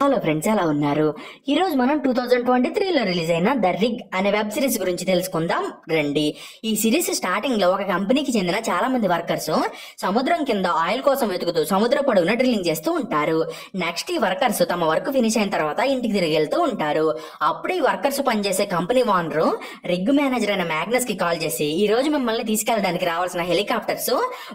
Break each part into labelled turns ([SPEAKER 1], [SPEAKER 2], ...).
[SPEAKER 1] Hello friends, ఎలా ఉన్నారు? ఈ రోజు మనం 2023లో రిలీజ్ అయిన ద రిగ్ అనే వెబ్ సిరీస్ గురించి తెలుసుకుందాం రండి. ఈ సిరీస్ స్టార్టింగ్ లో ఒక కంపెనీకి చెందిన చాలా మంది వర్కర్స్ సముద్రం కింద ఆయిల్ కోసం వెతుకుతూ సముద్ర పొడవున డ్రిల్లింగ్ చేస్తూ ఉంటారు. నెక్స్ట్ ఈ వర్కర్స్ తమ వర్క్ ఫినిష్ అయిన తర్వాత ఇంటికి తిరిగి వెళ్తూ ఉంటారు. అప్పుడు ఈ వర్కర్స్ పనిచేసే కంపెనీ ఓనర్ రిగ్ మేనేజర్ అయిన మ్యాగ్నస్ కి కాల్ చేసి, ఈ రోజు మిమ్మల్ని తీసుకెళ్లడానికి రావాల్సిన హెలికాప్టర్స్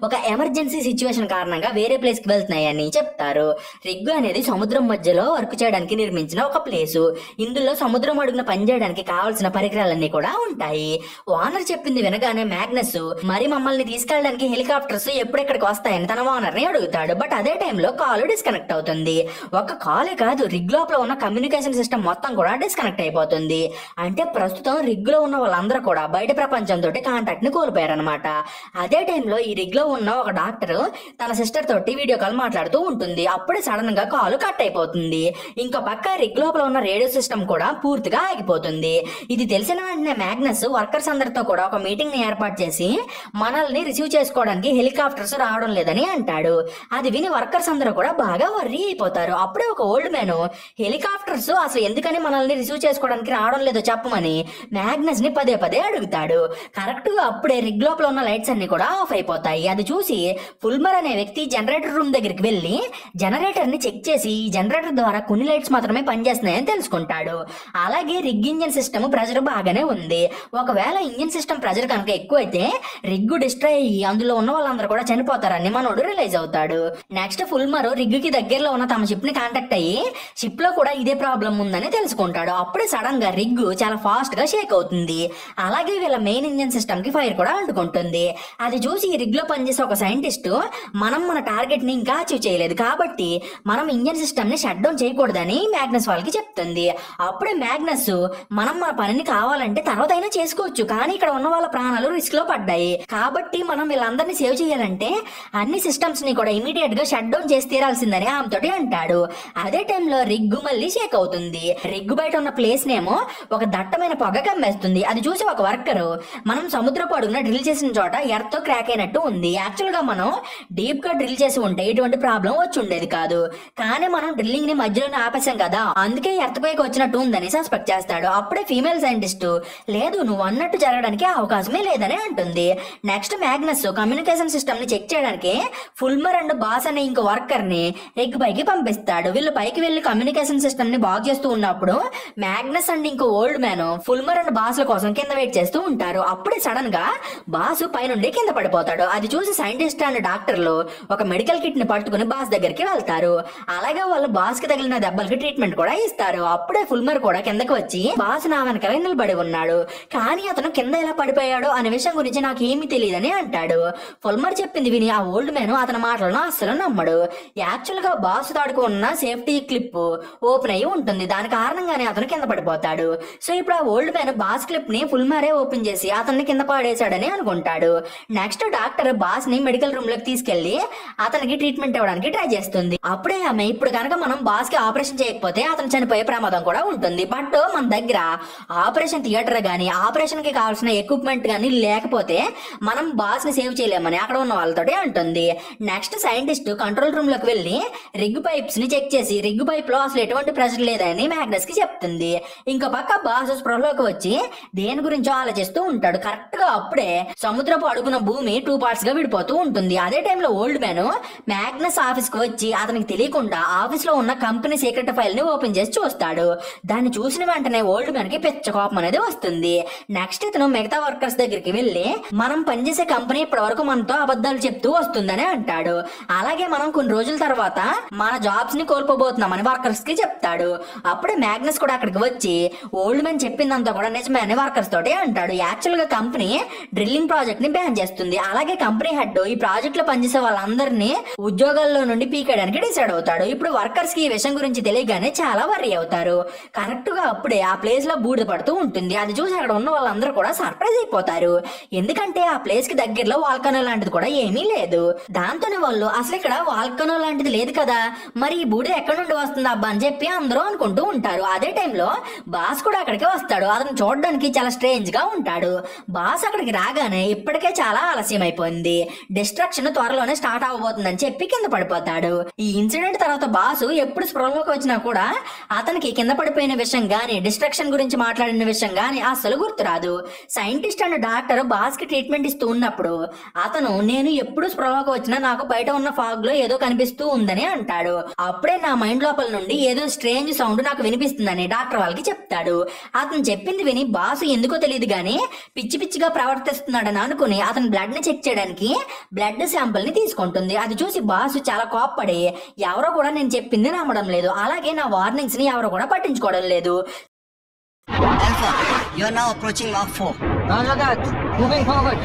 [SPEAKER 1] ఒక ఎమర్జెన్సీ సిచ్యువేషన్ కారణంగా వేరే ప్లేస్ కి వెళ్తున్నాయని చెప్తారు. రిగ్ అనేది సముద్రం మధ్యలో వర్క్ చేయడానికి నిర్మించిన ఒక ప్లేసు. ఇందులో సముద్రం అడుగున పనిచేయడానికి కావాల్సిన పరికరాలన్నీ కూడా ఉంటాయి. ఓనర్ చెప్పింది వినగానే మ్యాగ్నస్ మరి మమ్మల్ని తీసుకెళ్ళడానికి హెలికాప్టర్స్ ఎప్పుడెక్కడికి వస్తాయని తన ఓనర్ ని అడుగుతాడు. బట్ అదే టైంలో కాల్ డిస్కనెక్ట్ అవుతుంది. ఒక కాలే కాదు, రిగ్ లోపల ఉన్న కమ్యూనికేషన్ సిస్టమ్ మొత్తం కూడా డిస్కనెక్ట్ అయిపోతుంది. అంటే ప్రస్తుతం రిగ్ లో ఉన్న వాళ్ళందరూ కూడా బయట ప్రపంచంతో కాంటాక్ట్ ని కోల్పోయారనమాట. అదే టైంలో ఈ రిగ్ లో ఉన్న ఒక డాక్టర్ తన సిస్టర్ తోటి వీడియో కాల్ మాట్లాడుతూ ఉంటుంది. అప్పుడే సడన్ గా కాల్ కట్ అయిపోతుంది. ఇంకో పక్క రిగ్ లోపల ఉన్న రేడియో సిస్టమ్ కూడా పూర్తిగా ఆగిపోతుంది. ఇది తెలిసిన వెంటనే మ్యాగ్నస్ వర్కర్స్ అందరితో కూడా ఒక మీటింగ్ ని ఏర్పాటు చేసి మనల్ని రిసీవ్ చేసుకోవడానికి హెలికాప్టర్స్ రావడం లేదని అంటాడు. అది విని వర్కర్స్ అందరూ కూడా బాగా వర్రీ అయిపోతారు. అప్పుడే ఒక ఓల్డ్ మ్యాన్ హెలికాప్టర్స్ అసలు ఎందుకని మనల్ని రిసీవ్ చేసుకోవడానికి రావడం లేదో చెప్పమని మ్యాగ్నస్ ని పదే పదే అడుగుతాడు. కరెక్ట్ గా అప్పుడే రిగ్ లోపల ఉన్న లైట్స్ అన్ని కూడా ఆఫ్ అయిపోతాయి. అది చూసి ఫుల్మర్ అనే వ్యక్తి జనరేటర్ రూమ్ దగ్గరికి వెళ్లి జనరేటర్ ని చెక్ చేసి ఈ జనరేటర్ ద్వారా కొన్ని లైట్స్ మాత్రమే పనిచేస్తున్నాయని తెలుసుకుంటాడు. అలాగే రిగ్ ఇంజిన్ సిస్టమ్ ప్రెజర్ బాగానే ఉంది. ఒకవేళ ఇంజిన్ సిస్టమ్ ప్రెజర్ కనుక ఎక్కువైతే రిగ్ డిస్ట్రాయ్ అయ్యి అందులో ఉన్న వాళ్ళందరూ కూడా చనిపోతారని మనోడు రిలైజ్ అవుతాడు. నెక్స్ట్ ఫుల్మర్ రిగ్ కి దగ్గరలో ఉన్న తమ షిప్ ని కాంటాక్ట్ అయ్యి షిప్ లో కూడా ఇదే ప్రాబ్లం ఉందని తెలుసుకుంటాడు. అప్పుడే సడన్ గా రిగ్ చాలా ఫాస్ట్ గా షేక్ అవుతుంది. అలాగే వీళ్ళ మెయిన్ ఇంజిన్ సిస్టమ్ కి ఫైర్ కూడా అంటుకుంటుంది. అది చూసి రిగ్ లో పనిచేసే ఒక సైంటిస్ట్ మనం మన టార్గెట్ ని ఇంకా అచీవ్ చేయలేదు కాబట్టి మనం ఇంజిన్ సిస్టమ్ ని షట్ డౌన్ చేయకూడదని మ్యాగ్నస్ వాళ్ళకి చెప్తుంది. అప్పుడే మ్యాగ్నస్ మనం మన పనిని కావాలంటే తర్వాత అయినా చేసుకోవచ్చు, కానీ ఇక్కడ ఉన్న వాళ్ళ ప్రాణాలు రిస్క్ లో పడ్డాయి కాబట్టి మనం వీళ్ళందరినీ సేవ్ చేయాలంటే అన్ని సిస్టమ్స్ ని కూడా ఇమీడియట్ గా షట్ డౌన్ చేసి తీరాల్సిందని ఆమెతోటి అంటాడు. అదే టైంలో రిగ్ మళ్ళీ షేక్ అవుతుంది. రిగ్ బయట ఉన్న ప్లేస్ నేమో ఒక దట్టమైన పొగ కమ్మేస్తుంది. అది చూసి ఒక వర్కర్ మనం సముద్రపు అడుగున డ్రిల్ చేసిన చోట ఎర్త్ తో క్రాక్ అయినట్టు ఉంది. యాక్చువల్ గా మనం డీప్ గా డ్రిల్ చేసి ఉంటే ఎటువంటి ప్రాబ్లం వచ్చి ఉండేది కాదు, కానీ మనం డ్రిల్లింగ్ ని మధ్యలోనే ఆపేసాం కదా, అందుకే ఎర్త్ పైకి వచ్చినట్టు ఉందని సస్పెక్ట్ చేస్తాడు. అప్పుడే ఫీమేల్ సైంటిస్ట్ లేదు, నువ్వు అన్నట్టు జరగడానికి అవకాశమే లేదని అంటుంది. నెక్స్ట్ మ్యాగ్నస్ కమ్యూనికేషన్ సిస్టమ్ ని చెక్ చేయడానికి ఫుల్మర్ అండ్ బాస్ అనే ఇంకో వర్కర్ ని రిగ్ పైకి పంపిస్తాడు. వీళ్ళు పైకి వెళ్లి కమ్యూనికేషన్ సిస్టమ్ ని బాగు చేస్తూ ఉన్నప్పుడు మ్యాగ్నస్ అండ్ ఇంకో ఓల్డ్ మ్యాన్ ఫుల్మర్ అండ్ బాస్ ల కోసం కింద వెయిట్ చేస్తూ ఉంటారు. అప్పుడే సడన్ గా బాస్ పైనుండి కింద పడిపోతాడు. అది చూసి సైంటిస్ట్ అండ్ డాక్టర్లు ఒక మెడికల్ కిట్ ని పట్టుకుని బాస్ దగ్గరికి వెళ్తారు. అలాగే వాళ్ళు బాస్ కి తగిలిన దెబ్బలకి ట్రీట్మెంట్ కూడా ఇస్తారు. అప్పుడే ఫుల్మర్ కూడా కిందకి వచ్చి బాస్ నా వెనకాల నిలబడి ఉన్నాడు, కానీ అతను కింద ఎలా పడిపోయాడో అనే విషయం గురించి నాకు ఏమీ తెలియదని అంటాడు. ఫుల్మర్ చెప్పింది విని ఆ ఓల్డ్ మ్యాన్ అతని మాటలను అస్సలు నమ్మడు. యాక్చువల్ గా బాస్ తాడుకు ఉన్న సేఫ్టీ క్లిప్ ఓపెన్ అయ్యి ఉంటుంది. దాని కారణంగానే అతను కింద పడిపోతాడు. సో ఇప్పుడు ఆ ఓల్డ్ మ్యాన్ బాస్ క్లిప్ ని ఫుల్మరే ఓపెన్ చేసి అతన్ని కింద పాడేశాడని అనుకుంటాడు. నెక్స్ట్ డాక్టర్ బాస్ ని మెడికల్ రూమ్ లోకి తీసుకెళ్లి అతనికి ట్రీట్మెంట్ ఇవ్వడానికి ట్రై చేస్తుంది. అప్పుడే ఆమె ఇప్పుడు కనుక మనం బాస్ కి ఆపరేషన్ చేయకపోతే అతను చనిపోయే ప్రమాదం కూడా ఉంటుంది, బట్ మన దగ్గర ఆపరేషన్ థియేటర్ గానీ ఆపరేషన్ కి కావాల్సిన ఎక్విప్మెంట్ గానీ లేకపోతే మనం బాస్ ని సేవ్ చేయలేమని అక్కడ ఉన్న వాళ్ళతోటి అంటుంది. నెక్స్ట్ సైంటిస్ట్ కంట్రోల్ రూమ్ లోకి వెళ్లి రిగ్ పైప్స్ ని చెక్ చేసి రిగ్ పైప్ లో అసలు ఎటువంటి ప్రెషర్ లేదని మ్యాగ్నస్ కి చెప్తుంది. ఇంకో పక్క బాస్ స్పృహలోకి వచ్చి దేని గురించో ఆలోచిస్తూ ఉంటాడు. కరెక్ట్ గా అప్పుడే సముద్రపు అడుగున భూమి 2 పార్ట్స్ గా విడిపోతూ ఉంటుంది. అదే టైంలో ఓల్డ్ మ్యాన్ మ్యాగ్నస్ ఆఫీస్ కు వచ్చి అతనికి తెలియకుండా ఆఫీస్ లో ఉన్న కంపెనీ సీక్రెట్ ఫైల్ ని ఓపెన్ చేసి చూస్తాడు. దాన్ని చూసిన వెంటనే ఓల్డ్ మ్యాన్ కి పెద్ద కోపం అనేది వస్తుంది. నెక్స్ట్ ఇతను మిగతా వర్కర్స్ దగ్గరికి వెళ్లి మనం పనిచేసే కంపెనీ ఇప్పటి వరకు మనతో అబద్ధాలు చెప్తూ వస్తుందని అంటాడు. అలాగే మనం కొన్ని రోజుల తర్వాత మన జాబ్స్ ని కోల్పోబోతున్నామని వర్కర్స్ కి చెప్తాడు. అప్పుడే మ్యాగ్నస్ కూడా అక్కడికి వచ్చి ఓల్డ్ మ్యాన్ చెప్పిందంతా కూడా నిజమే అని వర్కర్స్ తోటి అంటాడు. యాక్చువల్ గా కంపెనీ డ్రిల్లింగ్ ప్రాజెక్ట్ ని బ్యాన్ చేస్తుంది. అలాగే కంపెనీ హెడ్ ఈ ప్రాజెక్ట్ లో పనిచేసే వాళ్ళందరినీ ఉద్యోగాల్లో నుండి పీకేయడానికి డిసైడ్ అవుతాడు. ఇప్పుడు వర్కర్స్ కి ఈ విషయం గురించి తెలియగానే చాలా వర్రీ అవుతారు. కరెక్ట్ గా అప్పుడే ఆ ప్లేస్ లో బూడిద పడుతూ ఉంటుంది. అది చూసి అక్కడ ఉన్న వాళ్ళందరూ కూడా సర్ప్రైజ్ అయిపోతారు. ఎందుకంటే ఆ ప్లేస్ కి దగ్గరలో వాల్కనో లాంటిది కూడా ఏమీ లేదు. దాంతోనే వాళ్ళు అసలు ఇక్కడ వాల్కనో లాంటిది లేదు కదా, మరి ఈ బూడిద ఎక్కడి నుండి వస్తుంది అబ్బా అని చెప్పి అందరూ అనుకుంటూ ఉంటారు. అదే టైంలో బాస్ కూడా అక్కడికి వస్తాడు. అతను చూడడానికి చాలా స్ట్రేంజ్ గా ఉంటాడు. బాస్ అక్కడికి రాగానే ఇప్పటికే చాలా ఆలస్యం అయిపోయింది, డిస్ట్రక్షన్ త్వరలోనే స్టార్ట్ అవబోతుందని చెప్పి కింద పడిపోతాడు. ఈ ఇన్సిడెంట్ తర్వాత బాస్ ఎప్పుడు స్పృహలోకి వచ్చినా కూడా అతనికి కింద పడిపోయిన విషయం గాని డిస్ట్రక్షన్ గురించి మాట్లాడిన విషయం గాని అస్సలు గుర్తురాదు. సైంటిస్ట్ అండ్ డాక్టర్ బాస్ కి ట్రీట్మెంట్ ఇస్తూ ఉన్నప్పుడు అతను నేను ఎప్పుడు స్పృహలోకి వచ్చినా నాకు బయట ఉన్న ఫాగ్ లో ఏదో కనిపిస్తూ ఉందని అంటాడు. అప్పుడే నా మైండ్ లోపల నుండి ఏదో స్ట్రేంజ్ సౌండ్ నాకు వినిపిస్తుందని డాక్టర్ వాళ్ళకి చెప్తాడు. అతను చెప్పింది విని బాసు ఎందుకో తెలియదు గానీ పిచ్చి పిచ్చిగా ప్రవర్తిస్తున్నాడని అనుకుని అతని బ్లడ్ ని చెక్ చేయడానికి బ్లడ్ శాంపుల్ ని తీసుకుంటుంది. అది చూసి బాసు చాలా కోప్పడి ఎవరో కూడా నేను చెప్పింది నమ్మడం లేదు, అలాగే నా వార్నింగ్స్ ని ఎవరో కూడా పట్టించుకోవడం లేదు.
[SPEAKER 2] Alpha, you are now approaching Mark 4.
[SPEAKER 3] Roger that. Moving forward.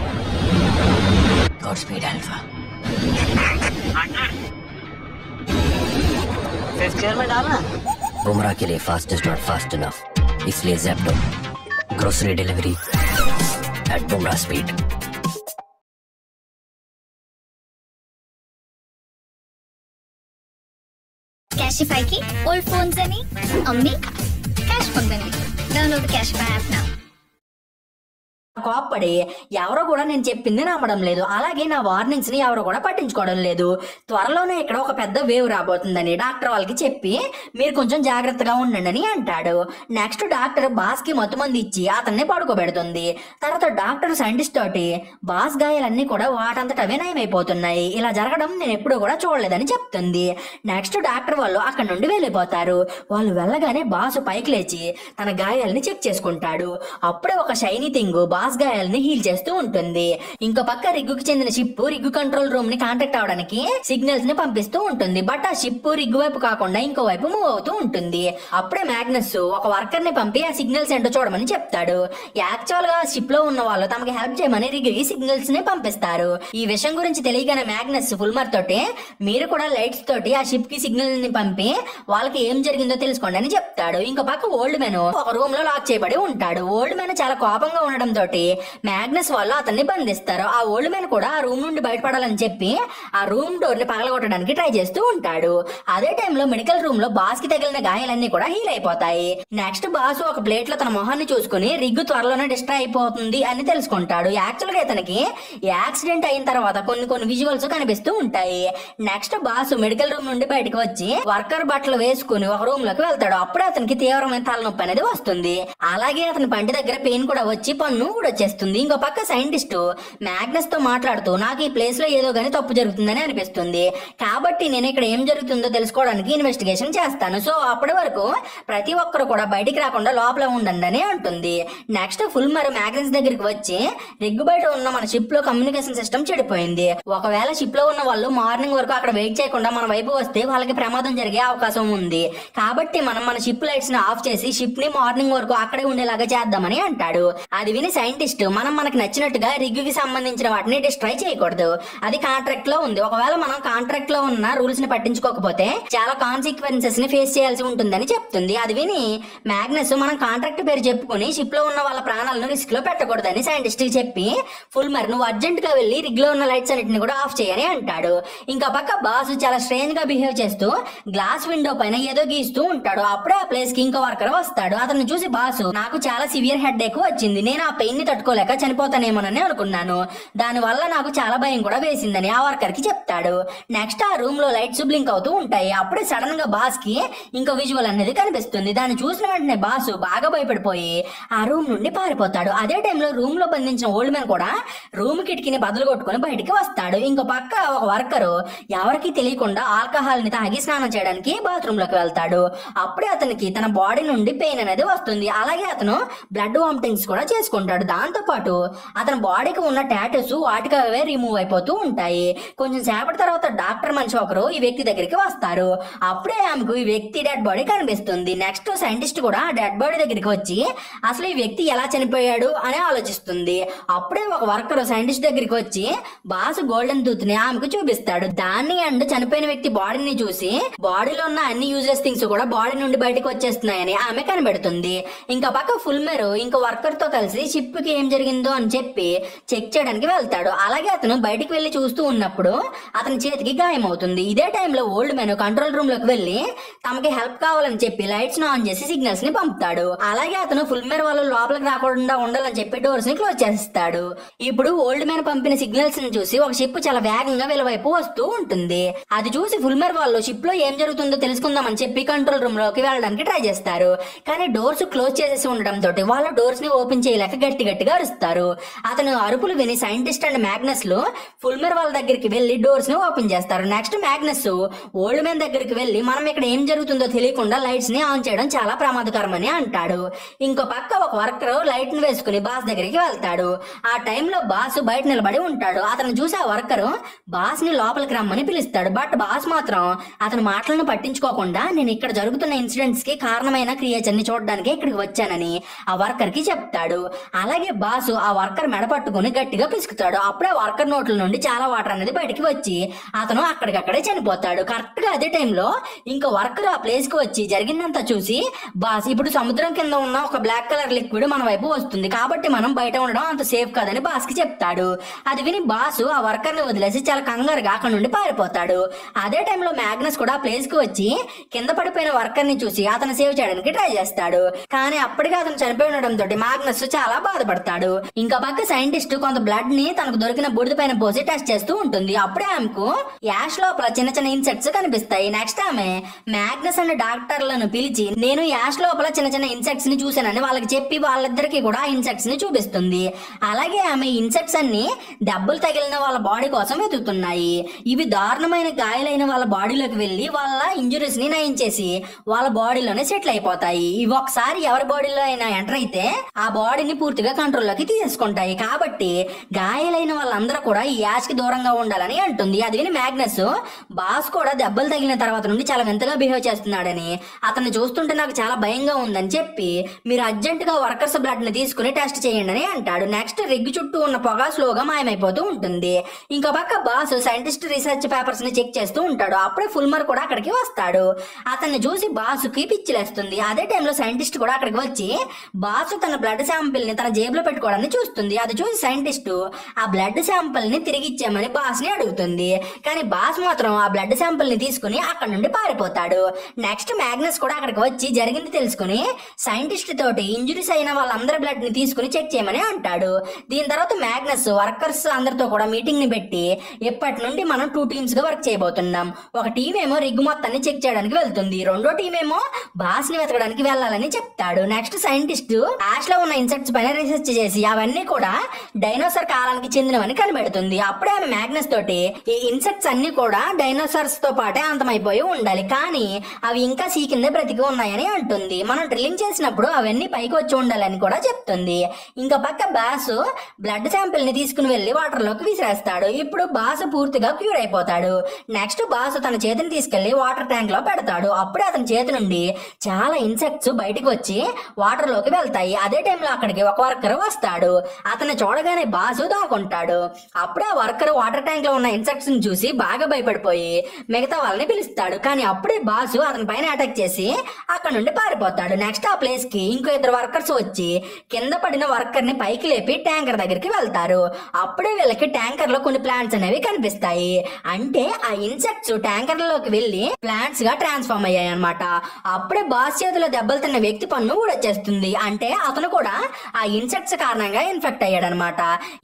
[SPEAKER 2] Godspeed, Alpha.
[SPEAKER 3] Fifth gear में डालना.
[SPEAKER 2] बुमराह के लिए fast is not fast enough. इसलिए Zepto. Grocery delivery at Bumrah speed.
[SPEAKER 4] Cashify की old phones అని అమ్మి క్యాష్ పొందండి. Download Cashify app now.
[SPEAKER 1] కోప్పడి ఎవరో కూడా నేను చెప్పింది నమ్మడం లేదు, అలాగే నా వార్నింగ్స్ ని ఎవరో కూడా పట్టించుకోవడం లేదు. త్వరలోనే ఇక్కడ ఒక పెద్ద వేవ్ రాబోతుందని డాక్టర్ వాళ్ళకి చెప్పి మీరు కొంచెం జాగ్రత్తగా ఉండండి అని అంటాడు. నెక్స్ట్ డాక్టర్ బాస్ కి మత్తుమంది ఇచ్చి అతన్ని పడుకోబెడుతుంది. తర్వాత డాక్టర్ సైంటిస్ట్ తోటి బాస్ గాయాలన్నీ కూడా వాటంతటవే నయమైపోతున్నాయి, ఇలా జరగడం నేను ఎప్పుడూ కూడా చూడలేదని చెప్తుంది. నెక్స్ట్ డాక్టర్ వాళ్ళు అక్కడ నుండి వెళ్ళిపోతారు. వాళ్ళు వెళ్ళగానే బాస్ పైకి లేచి తన గాయాలని చెక్ చేసుకుంటాడు. అప్పుడే ఒక షైనీ థింగ్ బాస్ గాయాలని హీల్ చేస్తూ ఉంటుంది. ఇంకో పక్క రిగ్గుకి చెందిన షిప్ రిగ్గు కంట్రోల్ రూమ్ ని కాంటాక్ట్ అవడానికి సిగ్నల్స్ ని పంపిస్తూ ఉంటుంది. బట్ ఆ షిప్ రిగ్గు వైపు కాకుండా ఇంకో వైపు మూవ్ అవుతూ ఉంటుంది. అప్పుడే మ్యాగ్నస్ ఒక వర్కర్ ని పంపి ఆ సిగ్నల్స్ ఏంటో చూడమని చెప్తాడు. యాక్చువల్ గా షిప్ లో ఉన్న వాళ్ళు తమకి హెల్ప్ చేయమని రిగ్గుకి సిగ్నల్స్ ని పంపిస్తారు. ఈ విషయం గురించి తెలియగానే మ్యాగ్నస్ ఫుల్మర్ తోటి మీరు కూడా లైట్స్ తోటి ఆ షిప్ కి సిగ్నల్ ని పంపి వాళ్ళకి ఏం జరిగిందో తెలుసుకోండి అని చెప్తాడు. ఇంకో పక్క ఓల్డ్ మెన్ ఒక రూమ్ లో లాక్ చేయబడి ఉంటాడు. ఓల్డ్ మెన్ చాలా కోపంగా ఉండడం తోటి మ్యాగ్నస్ వాళ్ళు అతన్ని బంధిస్తారు. ఆ ఓల్డ్ మ్యాన్ కూడా ఆ రూమ్ నుండి బయటపడాలని చెప్పి ఆ రూమ్ డోర్ ని పగలగొట్టడానికి ట్రై చేస్తూ ఉంటాడు. అదే టైంలో మెడికల్ రూమ్ లో బాస్ కి తగిలిన గాయాలన్నీ కూడా హీల్ అయిపోతాయి. నెక్స్ట్ బాస్ ఒక ప్లేట్ లో తన మొహాన్ని చూసుకుని రిగ్గు త్వరలోనే డిస్ట్రాయ్ అయిపోతుంది అని తెలుసుకుంటాడు. యాక్చువల్ గా ఇతనికి యాక్సిడెంట్ అయిన తర్వాత కొన్ని విజువల్స్ కనిపిస్తూ ఉంటాయి. నెక్స్ట్ బాస్ మెడికల్ రూమ్ నుండి బయటకు వచ్చి వర్కర్ బట్టలు వేసుకుని ఒక రూమ్ లోకి వెళ్తాడు. అప్పుడే అతనికి తీవ్రమైన తలనొప్పి అనేది వస్తుంది. అలాగే అతని పంటి దగ్గర పెయిన్ కూడా వచ్చి పన్ను కూడా వచ్చేస్తుంది. ఇంకో పక్క సైంటిస్ట్ మ్యాగ్నస్ తో మాట్లాడుతూ నాకు ఈ ప్లేస్ లో ఏదో గానీ తప్పు జరుగుతుందని అనిపిస్తుంది, కాబట్టి నేను ఇక్కడ ఏం జరుగుతుందో తెలుసుకోవడానికి ఇన్వెస్టిగేషన్ చేస్తాను. సో అప్పటి వరకు ప్రతి ఒక్కరు కూడా బయటికి రాకుండా లోపల ఉండండి అని అంటుంది. నెక్స్ట్ ఫుల్మర్ మ్యాగ్నస్ దగ్గరికి వచ్చి రిగ్గు బయట ఉన్న మన షిప్ లో కమ్యూనికేషన్ సిస్టమ్ చెడిపోయింది. ఒకవేళ షిప్ లో ఉన్న వాళ్ళు మార్నింగ్ వరకు అక్కడ వెయిట్ చేయకుండా మన వైపు వస్తే వాళ్ళకి ప్రమాదం జరిగే అవకాశం ఉంది, కాబట్టి మనం మన షిప్ లైట్స్ ని ఆఫ్ చేసి షిప్ ని మార్నింగ్ వరకు అక్కడే ఉండేలాగా చేద్దామని అంటాడు. అది విని సైంటిస్ట్ మనం మనకి నచ్చినట్టుగా రిగ్గుకి సంబంధించిన వాటిని డిస్ట్రాయ్ చేయకూడదు, అది కాంట్రాక్ట్ లో ఉంది. ఒకవేళ మనం కాంట్రాక్ట్ లో ఉన్న రూల్స్ ని పట్టించుకోకపోతే చాలా కాన్సిక్వెన్సెస్ ని ఫేస్ చేయాల్సి ఉంటుందని చెప్తుంది. అది విని మ్యాగ్నస్ మనం కాంట్రాక్ట్ పేరు చెప్పుకుని షిప్ లో ఉన్న వాళ్ళ ప్రాణాలను రిస్క్ లో పెట్టకూడదని సైంటిస్ట్ కి చెప్పి ఫుల్మర్ నువ్వు అర్జెంట్ గా వెళ్లి రిగ్ లో ఉన్న లైట్స్ అన్నిటిని కూడా ఆఫ్ చేయని అంటాడు. ఇంకా పక్క బాస్ చాలా స్ట్రేంజ్ గా బిహేవ్ చేస్తూ గ్లాస్ విండో పైన ఏదో గీస్తూ ఉంటాడు. అప్పుడే ఆ ప్లేస్ కి ఇంకో వర్కర్ వస్తాడు. అతను చూసి బాస్ నాకు చాలా సివియర్ హెడ్ ఏక్ వచ్చింది, నేను ఆ పెయిన్ ని తట్టుకోలేక చనిపోతానేమోనని అనుకున్నాను, దాని వల్ల నాకు చాలా భయం కూడా వేసిందని ఆ వర్కర్ కి చెప్తాడు. నెక్స్ట్ ఆ రూమ్ లో లైట్స్ బ్లింక్ అవుతూ ఉంటాయి. అప్పుడే సడన్ గా బాస్ కి ఇంకో విజువల్ అనేది కనిపిస్తుంది. దాన్ని చూసిన వెంటనే బాస్ బాగా భయపడిపోయి ఆ రూమ్ నుండి పారిపోతాడు. అదే టైంలో రూమ్ లో బంధించిన ఓల్డ్ మ్యాన్ కూడా రూమ్ కిటికీని బదులు కొట్టుకుని బయటికి వస్తాడు. ఇంకో పక్క ఒక వర్కరు ఎవరికి తెలియకుండా ఆల్కహాల్ ని తాగి స్నానం చేయడానికి బాత్రూమ్ లోకి వెళ్తాడు. అప్పుడే అతనికి తన బాడీ నుండి పెయిన్ అనేది వస్తుంది. అలాగే అతను బ్లడ్ వామిటింగ్స్ కూడా చేసుకుంటాడు. దాంతో పాటు అతని బాడీకి ఉన్న టాటూస్ వాటికి అవే రిమూవ్ అయిపోతూ ఉంటాయి. కొంచెం సేపటి తర్వాత డాక్టర్ మనిషి ఒకరు ఈ వ్యక్తి దగ్గరికి వస్తారు. అప్పుడే ఆమెకు ఈ వ్యక్తి డెడ్ బాడీ కనిపిస్తుంది. నెక్స్ట్ సైంటిస్ట్ కూడా డెడ్ బాడీ దగ్గరికి వచ్చి అసలు ఈ వ్యక్తి ఎలా చనిపోయాడు అని ఆలోచిస్తుంది. అప్పుడే ఒక వర్కర్ సైంటిస్ట్ దగ్గరికి వచ్చి బాస్ గోల్డెన్ టూత్ ని ఆమెకు చూపిస్తాడు. దాన్ని అండ్ చనిపోయిన వ్యక్తి బాడీని చూసి బాడీలో ఉన్న అన్ని యూజ్లెస్ థింగ్స్ కూడా బాడీ నుండి బయటకు వచ్చేస్తున్నాయని ఆమె కనిపెడుతుంది. ఇంకా పక్క ఫుల్మెర్ ఇంకో వర్కర్ తో కలిసి షిప్ షిప్ కి ఏం జరిగిందో అని చెప్పి చెక్ చేయడానికి వెళ్తాడు. అలాగే అతను బయటికి వెళ్లి చూస్తూ ఉన్నప్పుడు అతని చేతికి గాయం అవుతుంది. ఇదే టైంలో ఓల్డ్ మ్యాన్ కంట్రోల్ రూమ్ లోకి వెళ్లి తమకి హెల్ప్ కావాలని చెప్పి లైట్స్ ను ఆన్ చేసి సిగ్నల్స్ ని పంపుతాడు. అలాగే అతను ఫుల్మేర్ వాళ్ళు లోపలికి రాకుండా ఉండాలని చెప్పి డోర్స్ ని క్లోజ్ చేస్తాడు. ఇప్పుడు ఓల్డ్ మ్యాన్ పంపిన సిగ్నల్స్ ని చూసి ఒక షిప్ చాలా వేగంగా వీళ్ళ వైపు వస్తూ ఉంటుంది. అది చూసి ఫుల్మేర్ వాళ్ళు షిప్ లో ఏం జరుగుతుందో తెలుసుకుందామని చెప్పి కంట్రోల్ రూమ్ లోకి వెళ్ళడానికి ట్రై చేస్తారు. కానీ డోర్స్ క్లోజ్ చేసేసి ఉండడంతో వాళ్ళు డోర్స్ ని ఓపెన్ చేయలేక గట్టిగా అరుస్తారు. అతను అరుపులు విని సైంటిస్ట్ అండ్ మ్యాగ్నస్ లో ఫుల్మేర్ వాళ్ళ దగ్గరికి వెళ్లి డోర్స్ ని ఓపెన్ చేస్తారు. నెక్స్ట్ మ్యాగ్నస్ ఓల్డ్ మ్యాన్ దగ్గరికి వెళ్లి మనం ఇక్కడ ఏం జరుగుతుందో తెలియకుండా లైట్స్ ని ఆన్ చేయడం చాలా ప్రమాదకరమని అంటాడు. ఇంకో పక్క ఒక వర్కర్ లైట్ ని వేసుకుని బాస్ దగ్గరికి వెళ్తాడు. ఆ టైంలో బాస్ బయట నిలబడి ఉంటాడు. అతను చూసి ఆ వర్కర్ బాస్ ని లోపలికి రమ్మని పిలుస్తాడు. బట్ బాస్ మాత్రం అతని మాటలను పట్టించుకోకుండా నేను ఇక్కడ జరుగుతున్న ఇన్సిడెంట్స్ కి కారణమైన క్రియేచర్ ని చూడడానికి ఇక్కడికి వచ్చానని ఆ వర్కర్ కి చెప్తాడు. అలాగే బాస్ ఆ వర్కర్ మెడ పట్టుకుని గట్టిగా పిసుకుతాడు. అప్పుడే వర్కర్ నోట్ల నుండి చాలా వాటర్ అనేది బయటికి వచ్చి అతను అక్కడికక్కడే చనిపోతాడు. కరెక్ట్ గా అదే టైంలో ఇంకో వర్కర్ ఆ ప్లేస్ కి వచ్చి జరిగిందంతా చూసి బాస్ ఇప్పుడు సముద్రం కింద ఉన్న ఒక బ్లాక్ కలర్ లిక్విడ్ మన వైపు వస్తుంది కాబట్టి మనం బయట ఉండడం అంత సేఫ్ కాదని బాస్ కి చెప్తాడు. అది విని బాస్ ఆ వర్కర్ ని వదిలేసి చాలా కంగారుగా అక్కడ నుండి పారిపోతాడు. అదే టైంలో మ్యాగ్నస్ కూడా ప్లేస్ కి వచ్చి కింద పడిపోయిన వర్కర్ ని చూసి అతను సేవ్ చేయడానికి ట్రై చేస్తాడు. కానీ అప్పటికే అతను చనిపోయి ఉండడంతో మ్యాగ్నస్ చాలా బాధపడతాడు. ఇంకా పక్క సైంటిస్ట్ కొంత బ్లడ్ ని తనకు దొరికిన బుడిద పైన పోసి టెస్ట్ చేస్తూ ఉంటుంది. అప్పుడే ఆమెకు యాష్ లోపల చిన్న చిన్న ఇన్సెక్ట్స్ కనిపిస్తాయి. నెక్స్ట్ ఆమె మ్యాగ్నస్ అండ్ డాక్టర్లను పిలిచి నేను యాష్ లోపల చిన్న చిన్న ఇన్సెక్ట్స్ ని చూసానని వాళ్ళకి చెప్పి వాళ్ళిద్దరికి కూడా ఇన్సెక్ట్స్ ని చూపిస్తుంది. అలాగే ఆమె ఇన్సెక్ట్స్ అన్ని దెబ్బలు తగిలిన వాళ్ళ బాడీ కోసం వెతుకుతున్నాయి. ఇవి దారుణమైన గాయాలైన వాళ్ళ బాడీలోకి వెళ్లి వాళ్ళ ఇంజురీస్ ని నయం చేసి వాళ్ళ బాడీలోనే సెటిల్ అయిపోతాయి. ఇవి ఒకసారి ఎవరి బాడీలో అయినా ఎంటర్ అయితే ఆ బాడీని పూర్తిగా కంట్రోల్ లోకి తీసేసుకుంటాయి. కాబట్టి గాయాలైన వాళ్ళందరూ కూడా ఈ యాష్ కి దూరంగా ఉండాలని అంటుంది. అది విని మ్యాగ్నస్ బాస్ కూడా దెబ్బలు తగిలిన తర్వాత నుండి చాలా వింతగా బిహేవ్ చేస్తున్నాడని అతన్ని చూస్తుంటే నాకు చాలా భయంగా ఉందని చెప్పి మీరు అర్జెంట్ గా వర్కర్స్ బ్లడ్ ని తీసుకుని టెస్ట్ చేయండి అని అంటాడు. నెక్స్ట్ రిగ్ చుట్టూ ఉన్న పొగ స్లోగా మాయమైపోతూ ఉంటుంది. ఇంకో పక్క బాస్ సైంటిస్ట్ రీసెర్చ్ పేపర్స్ ని చెక్ చేస్తూ ఉంటాడు. అప్పుడే ఫుల్మర్ కూడా అక్కడికి వస్తాడు. అతన్ని చూసి బాస్ కి పిచ్చిలేస్తుంది. అదే టైంలో సైంటిస్ట్ కూడా అక్కడికి వచ్చి బాస్ తన బ్లడ్ శాంపిల్ ని తన జేబులో పెట్టుకోవడాన్ని చూస్తుంది. అది చూసి సైంటిస్ట్ ఆ బ్లడ్ శాంపిల్ ని తిరిగి ఇచ్చామని బాస్ ని అడుగుతుంది. కానీ బాస్ మాత్రం ఆ బ్లడ్ శాంపిల్ ని తీసుకుని అక్కడ నుండి పారిపోతాడు. నెక్స్ట్ మ్యాగ్నస్ కూడా అక్కడికి వచ్చి జరిగింది తెలుసుకుని సైంటిస్ట్ తోటి ఇంజురీస్ అయిన వాళ్ళందరి బ్లడ్ ని తీసుకుని చెక్ చేయమని అంటాడు. దీని తర్వాత మ్యాగ్నస్ వర్కర్స్ అందరితో కూడా మీటింగ్ ని పెట్టి ఎప్పటి నుండి మనం 2 టీమ్స్ గా వర్క్ చేయబోతున్నాం. ఒక టీం ఏమో రిగ్ మొత్తాన్ని చెక్ చేయడానికి వెళ్తుంది. రెండో టీం ఏమో బాస్ ని వెతకడానికి వెళ్ళాలని చెప్తాడు. నెక్స్ట్ సైంటిస్ట్ యాష్ లో ఉన్న ఇన్సెక్ట్స్ పైన రీసెర్చ్ చేసి అవన్నీ కూడా డైనోసార్ కాలానికి చెందినవని కనిపెడుతుంది. అప్పుడే ఆమె మ్యాగ్నస్ తోటి ఈ ఇన్సెక్ట్స్ అన్ని కూడా డైనోసార్స్ తో పాటే అంతమైపోయి ఉండాలి కానీ అవి ఇంకా సీ కింద బ్రతికి ఉన్నాయని అంటుంది. మనం డ్రిల్లింగ్ చేసినప్పుడు అవన్నీ పైకి వచ్చి ఉండాలని కూడా చెప్తుంది. ఇంకా పక్క బాస్ బ్లడ్ శాంపిల్ ని తీసుకుని వెళ్లి వాటర్ లోకి విసిరేస్తాడు. ఇప్పుడు బాస్ పూర్తిగా క్యూర్ అయిపోతాడు. నెక్స్ట్ బాస్ తన చేతిని తీసుకెళ్లి వాటర్ ట్యాంక్ లో పెడతాడు. అప్పుడే అతని చేతి నుండి చాలా ఇన్సెక్ట్స్ బయటకు వచ్చి వాటర్ లోకి వెళ్తాయి. అదే టైంలో అక్కడికి ఒక వర్కర్ వస్తాడు. అతన్ని చూడగానే బాసు దాక్కుంటాడు. అప్పుడే ఆ వర్కర్ వాటర్ ట్యాంక్ లో ఉన్న ఇన్సెక్ట్స్ ని చూసి బాగా భయపడిపోయి మిగతా వాళ్ళని పిలుస్తాడు. కానీ అప్పుడే బాసు అతని పైన అటాక్ చేసి అక్కడ నుండి పారిపోతాడు. నెక్స్ట్ ఆ ప్లేస్ కి ఇంకో 2 వర్కర్స్ వచ్చి కింద పడిన వర్కర్ ని పైకి లేపి ట్యాంకర్ దగ్గరికి వెళ్తారు. అప్పుడే వీళ్ళకి ట్యాంకర్ లో కొన్ని ప్లాంట్స్ అనేవి కనిపిస్తాయి. అంటే ఆ ఇన్సెక్ట్స్ ట్యాంకర్ లోకి వెళ్లి ప్లాంట్స్ గా ట్రాన్స్ఫార్మ్ అయ్యాయి అన్నమాట. అప్పుడే బాస్ చేతిలో దెబ్బలు తిన్న వ్యక్తి పన్ను ఊడొచ్చేస్తుంది. అంటే అతను కూడా ఆ ఇన్సెక్ట్స్ కారణంగా ఇన్ఫెక్ట్ అయ్యాడనమాట.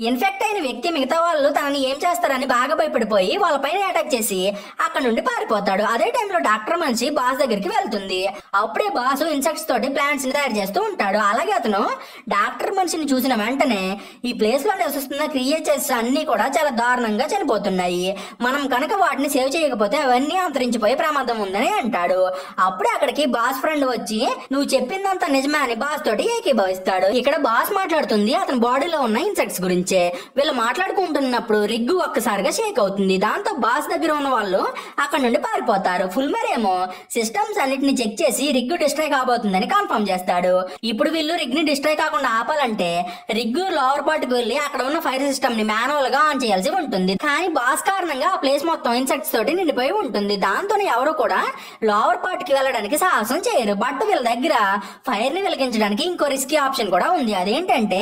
[SPEAKER 1] ఇన్ఫెక్ట్ అయిన వ్యక్తి మిగతా వాళ్ళు తనని ఏం చేస్తారని బాగా భయపడిపోయి వాళ్ళపైన అటాక్ చేసి అక్కడ నుండి పారిపోతాడు. అదే టైంలో డాక్టర్ మనిషి బాస్ దగ్గరికి వెళ్తుంది. అప్పుడే బాస్ ఇన్సెక్ట్స్ తోటి ప్లాంట్స్ ని తయారు చేస్తూ ఉంటాడు. అలాగే అతను డాక్టర్ మనిషిని చూసిన వెంటనే ఈ ప్లేస్ లో నివసిస్తున్న క్రియేచర్స్ అన్ని కూడా చాలా దారుణంగా చనిపోతున్నాయి. మనం కనుక వాటిని సేవ్ చేయకపోతే అవన్నీ అంతరించిపోయే ప్రమాదం ఉందని అంటాడు. అప్పుడే అక్కడికి బాస్ ఫ్రెండ్ వచ్చి నువ్వు చెప్పిందంతా నిజమే అని బాస్ తోటి ఏకీభవిస్తాడు. ఇక్కడ బాస్ మాట్లాడుతుంది అతని బాడీలో ఉన్న ఇన్సెక్ట్స్ గురించే. వీళ్ళు మాట్లాడుకుంటున్నప్పుడు రిగ్గు ఒక్కసారిగా షేక్ అవుతుంది. దాంతో బాస్ దగ్గర ఉన్న వాళ్ళు అక్కడ నుండి పారిపోతారు. ఫుల్మర్ ఏమో సిస్టమ్స్ అన్నిటిని చెక్ చేసి రిగ్ డిస్ట్రాయ్ కాబోతుందని కన్ఫర్మ్ చేస్తాడు. ఇప్పుడు వీళ్ళు రిగ్ ని డిస్ట్రాయ్ కాకుండా ఆపాలంటే రిగ్ లోవర్ పార్ట్ కి వెళ్లి అక్కడ ఉన్న ఫైర్ సిస్టమ్ ని మాన్యువల్ గా ఆన్ చేయాల్సి ఉంటుంది. కానీ బాస్ కారణంగా ఆ ప్లేస్ మొత్తం ఇన్సెక్ట్స్ తోటి నిండిపోయి ఉంటుంది. దాంతో ఎవరు కూడా లోవర్ పార్ట్ కి వెళ్ళడానికి సాహసం చేయరు. బట్ వీళ్ళ దగ్గర ఫైర్ ని వెలిగించడానికి ఇంకో రిస్కీ ఆప్షన్ కూడా ఉంది. అదేంటంటే